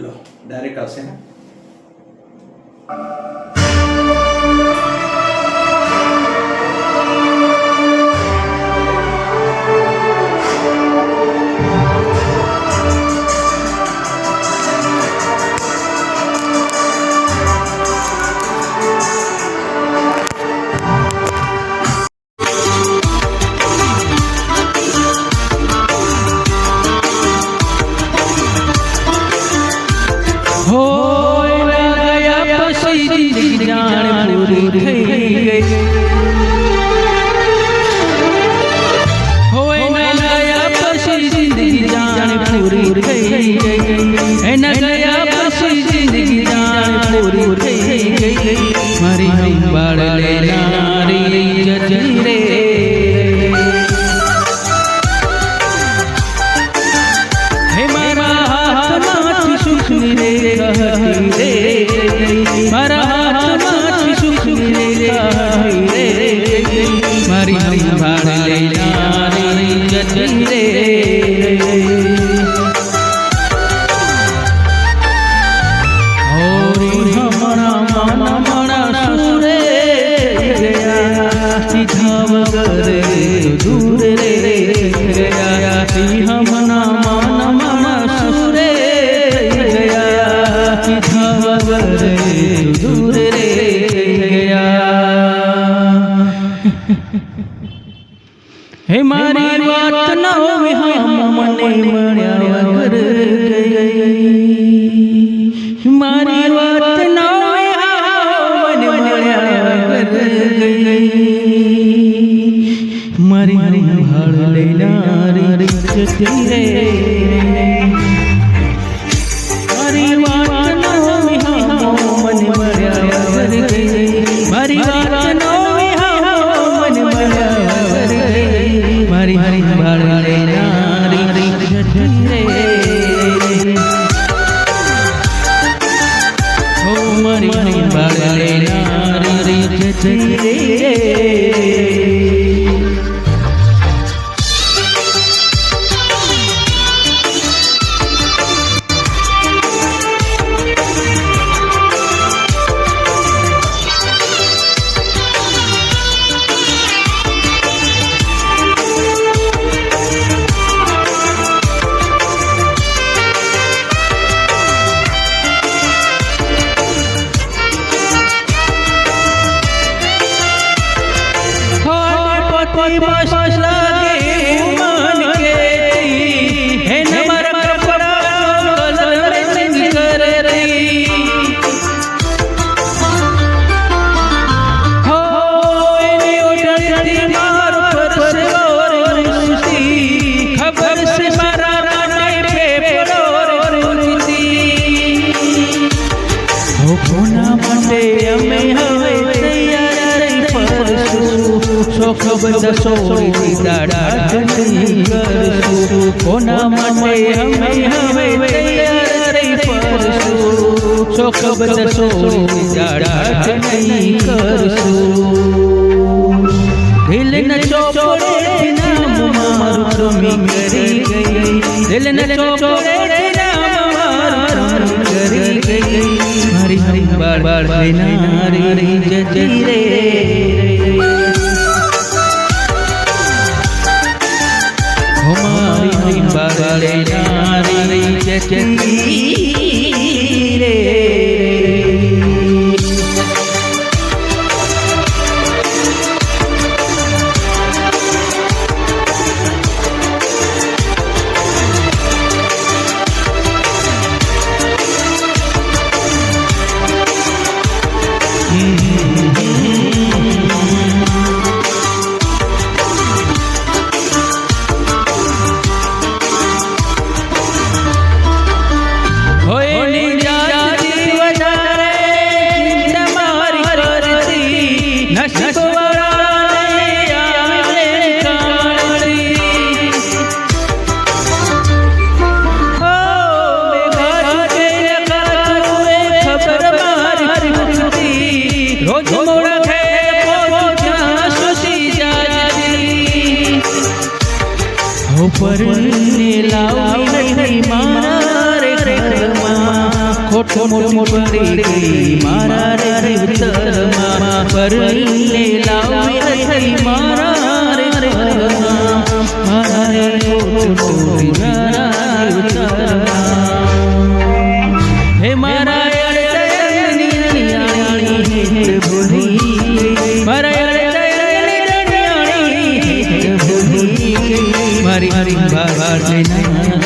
લો direct આવશે ને. મારી સંભાળ લેનારી જતી રે, હે મારા હાથમાંથી સુખની રેખા હતી રે, મારા હાથમાંથી સુખની રેખા હતી રે, મારી સંભાળ લેનારી જતી રે. दूर रे गया हमना मन मन सुरे गया दूर रे गया. हे मारी बात न होवे हम मने मळ्या वगर गई, मारी बात न होवे हम मने मळ्या वगर गई, મારી સંભાળ લેનારી જતી રે, મારી વાત ન હોવી હામો મને મળ્યા વગર ગઈ, મારી વાત ન હોવી હામો મને મળ્યા વગર ગઈ, મારી સંભાળ લેનારી જતી રે, હો મારી સંભાળ લેનારી જતી રે. बस लागे मन के है नमर कपड़ा कलर चेंज कर रही, हो एने उड़ती मार पर से और उसी खबर से मारा राने पे पर उसी, हो कोना माटे અમે હવે તૈયાર પરસું, શોખ બધા છોડી દીધા ડાઢી કરશું, કોના માટે અમે હવે તૈયાર પરસું, શોખ બધા છોડી દીધા ડાઢી કરશું. દિલ ન ચોપડે નામ મારું રમી કરી ગઈ, દિલ ન ચોપડે નામ મારું રમી કરી ગઈ, મારી સંભાળ લેનારી જતી રે, हमारी संभाल लेनारी जती रे. होए नी जाती ખોટ મોટી પડી ગઈ મારા રે ઉત્તરમાં પરણીને લાવી રહી મારા રે મારા રે ખોટ મોટી મારા રે ઉત્તરમાં હે મારા મારી